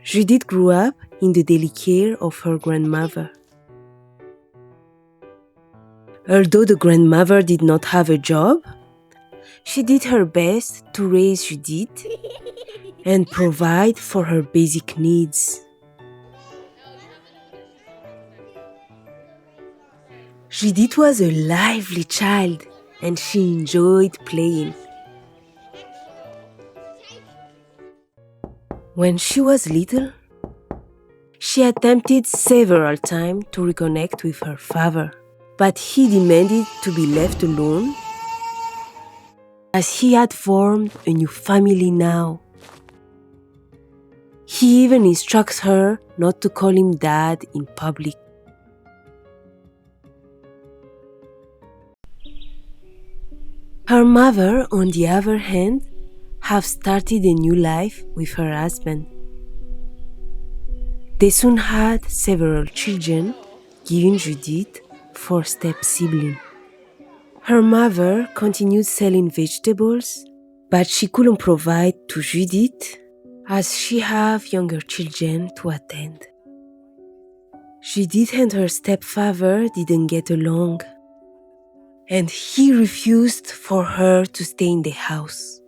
Judith grew up in the daily care of her grandmother. Although the grandmother did not have a job, she did her best to raise Judith and provide for her basic needs. Judith was a lively child and she enjoyed playing. When she was little, she attempted several times to reconnect with her father, but he demanded to be left alone as he had formed a new family now. He even instructs her not to call him dad in public. Her mother, on the other hand, have started a new life with her husband. They soon had several children, giving Judith 4 step-siblings. Her mother continued selling vegetables, but she couldn't provide to Judith as she have younger children to attend. Judith and her stepfather didn't get along, and he refused for her to stay in the house.